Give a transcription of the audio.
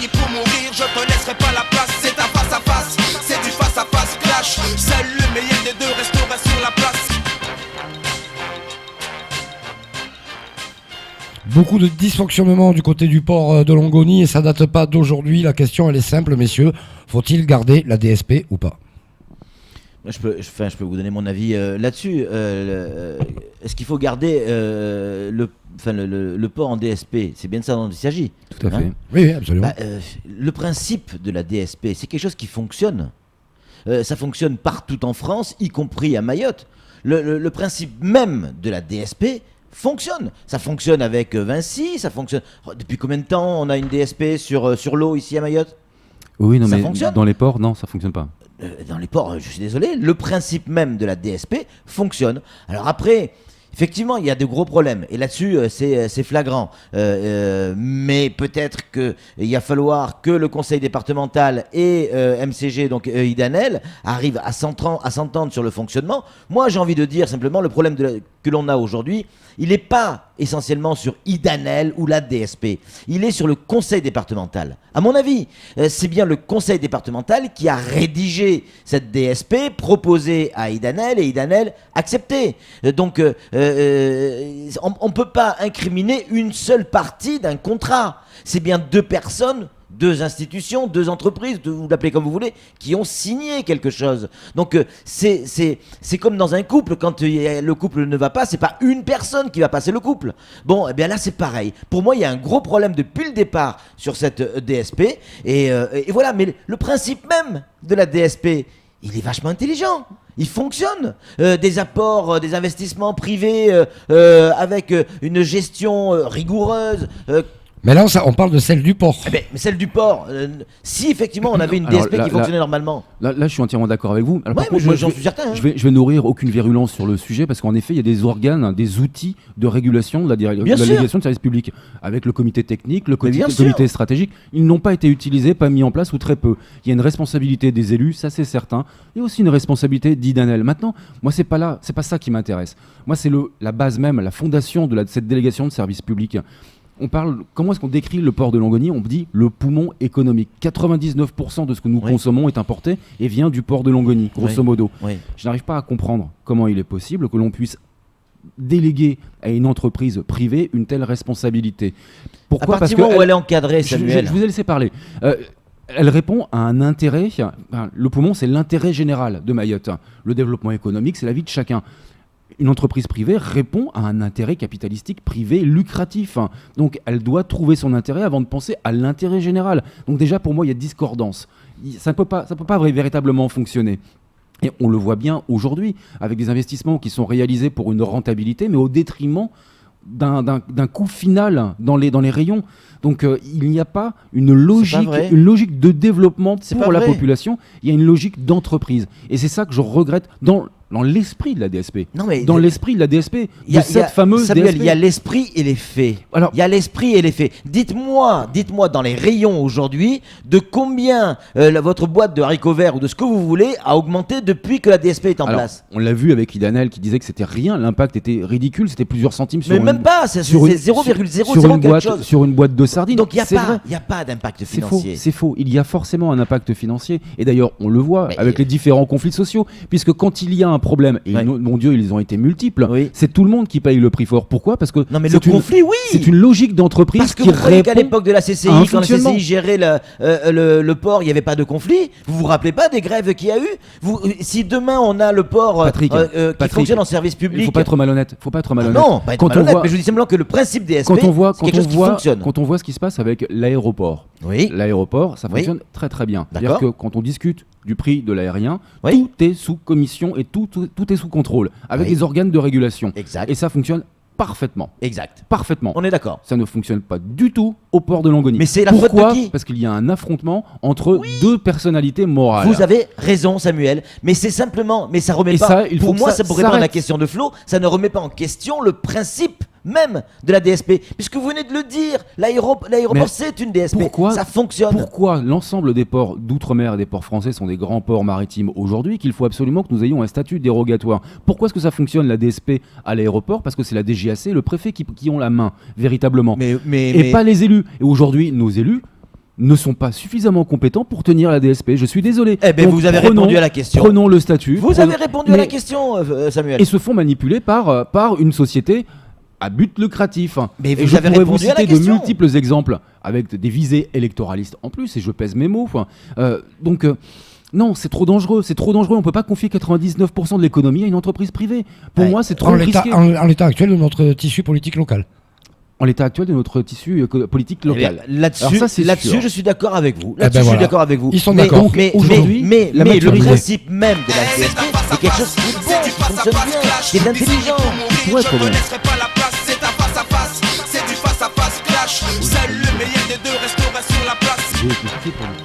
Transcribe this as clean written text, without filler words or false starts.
venu pour mourir, je te laisserai pas la place. C'est un face à face, c'est du face à face clash. Seul le meilleur des deux restera sur la place. Beaucoup de dysfonctionnements du côté du port de Longoni et ça date pas d'aujourd'hui. La question elle est simple, messieurs. Faut-il garder la DSP ou pas ? Je peux vous donner mon avis là-dessus. Est-ce qu'il faut garder le port en DSP ? C'est bien de ça dont il s'agit. Tout à fait. Oui, absolument. Le principe de la DSP, c'est quelque chose qui fonctionne. Ça fonctionne partout en France, y compris à Mayotte. Le principe même de la DSP fonctionne. Ça fonctionne avec Vinci, ça fonctionne. Depuis combien de temps on a une DSP sur l'eau ici à Mayotte ? Oui, non, Ça mais fonctionne. dans les ports, non, ça fonctionne pas. Dans les ports, je suis désolé, le principe même de la DSP fonctionne. Alors après, effectivement, il y a de gros problèmes. Et là-dessus, c'est flagrant. Mais peut-être qu'il va falloir que le conseil départemental et MCG, donc Idanel, arrivent à s'entendre sur le fonctionnement. Moi, j'ai envie de dire simplement, le problème que l'on a aujourd'hui, il n'est pas essentiellement sur Idanel ou la DSP. Il est sur le conseil départemental. À mon avis, c'est bien le conseil départemental qui a rédigé cette DSP, proposée à Idanel et Idanel accepté. Donc, on ne peut pas incriminer une seule partie d'un contrat. C'est bien deux personnes, deux institutions, deux entreprises, vous l'appelez comme vous voulez, qui ont signé quelque chose. Donc c'est comme dans un couple, quand le couple ne va pas, c'est pas une personne qui va passer le couple. Bon, eh bien là c'est pareil. Pour moi, il y a un gros problème depuis le départ sur cette DSP, et voilà. Mais le principe même de la DSP, il est vachement intelligent. Il fonctionne. Des apports, des investissements privés avec une gestion rigoureuse. Mais là, on parle de celle du port. Mais celle du port, si effectivement on avait une DSP qui fonctionnait normalement. Là, je suis entièrement d'accord avec vous. Alors, Ouais, par contre, mais j'en suis certain. Hein. Je vais nourrir aucune virulence sur le sujet parce qu'en effet, il y a des organes, des outils de régulation de la délégation de service public. Avec le comité technique, le comité stratégique, ils n'ont pas été utilisés, pas mis en place ou très peu. Il y a une responsabilité des élus, ça c'est certain. Il y a aussi une responsabilité d'Idanel. Maintenant, moi c'est pas ça qui m'intéresse. Moi c'est la base même, la fondation de cette délégation de service public. Comment est-ce qu'on décrit le port de Longoni ? On dit le poumon économique. 99% de ce que nous consommons est importé et vient du port de Longoni, grosso modo. Oui. Je n'arrive pas à comprendre comment il est possible que l'on puisse déléguer à une entreprise privée une telle responsabilité. Pourquoi ? À partir du moment où elle est encadrée, Samuel. Je vous ai laissé parler. Elle répond à un intérêt. Le poumon, c'est l'intérêt général de Mayotte. Le développement économique, c'est la vie de chacun. Une entreprise privée répond à un intérêt capitalistique privé lucratif. Donc elle doit trouver son intérêt avant de penser à l'intérêt général. Donc déjà pour moi il y a discordance. Ça ne peut pas véritablement fonctionner. Et on le voit bien aujourd'hui avec des investissements qui sont réalisés pour une rentabilité mais au détriment d'un coût final dans les rayons. Donc il n'y a pas une logique de développement pour la population. Il y a une logique d'entreprise. Et c'est ça que je regrette dans l'esprit de la DSP. Non, mais l'esprit de la DSP, cette fameuse Samuel, DSP. il y a l'esprit et les faits. Il y a l'esprit et les faits. Dites-moi dans les rayons aujourd'hui, de combien votre boîte de haricots verts ou de ce que vous voulez a augmenté depuis que la DSP est en place. On l'a vu avec Idanel qui disait que c'était rien, l'impact était ridicule, c'était plusieurs centimes sur même pas, c'est 0,00 quelque chose. Sur une boîte de sardines. Donc il n'y a pas d'impact financier. C'est faux, il y a forcément un impact financier. Et d'ailleurs, on le voit avec les différents conflits sociaux, puisque quand il y a un problème, et mon Dieu, ils ont été multiples, c'est tout le monde qui paye le prix fort. Pourquoi ? Parce que c'est une logique d'entreprise. Parce que vous croyez qu'à l'époque de la CCI, quand la CCI gérait le port, il n'y avait pas de conflit. Vous vous rappelez pas des grèves qu'il y a eu ? Si demain on a le port qui fonctionne en service public, il faut pas être malhonnête. Non, pas être malhonnête, mais je vous dis simplement que le principe DSP, c'est quelque chose qui fonctionne. Quand on voit ce qui se passe avec l'aéroport, l'aéroport, ça fonctionne très très bien. C'est-à-dire que quand on discute du prix de l'aérien, tout est sous commission et tout est sous contrôle, avec des organes de régulation. Exact. Et ça fonctionne parfaitement. Exact. Parfaitement. On est d'accord. Ça ne fonctionne pas du tout au port de Longoni. Mais c'est la faute de qui ? Parce qu'il y a un affrontement entre deux personnalités morales. Vous avez raison, Samuel. Mais c'est simplement, mais ça remet pas. Pour moi, ça pour répondre à la question de Flo, ça ne remet pas en question le principe même de la DSP, puisque vous venez de le dire, l'aéroport c'est une DSP, ça fonctionne. Pourquoi l'ensemble des ports d'outre-mer et des ports français sont des grands ports maritimes aujourd'hui, qu'il faut absolument que nous ayons un statut dérogatoire ? Pourquoi est-ce que ça fonctionne la DSP à l'aéroport ? Parce que c'est la DGAC, le préfet qui ont la main véritablement, et pas les élus. Et aujourd'hui, nos élus, ne sont pas suffisamment compétents pour tenir la DSP. Je suis désolé. Eh bien, Donc, vous avez répondu à la question. Prenons le statut. Vous avez répondu à la question, Samuel. Et se font manipuler par une société à but lucratif. Mais et vous je avez pourrais vous répondu à la citer de question. multiples exemples avec des visées électoralistes en plus, et je pèse mes mots. Non, c'est trop dangereux. On ne peut pas confier 99% de l'économie à une entreprise privée. Pour moi, c'est trop risqué. En l'état actuel de notre tissu politique local. En l'état actuel de notre tissu politique local. Eh bien, là-dessus, je suis d'accord avec vous. Eh ben Je suis voilà. d'accord avec vous. Ils sont Mais- d'accord. Mais Aujourd'hui, mais la le maturité. principe même de la DSP, c'est quelque chose qui est bon, qui fonctionne bien, qui est intelligent. pourrait être Je bon. ne laisserai pas la place, c'est un face à face, c'est du face à face clash. Seul le meilleur des deux restera sur la place. J'ai expliqué pour le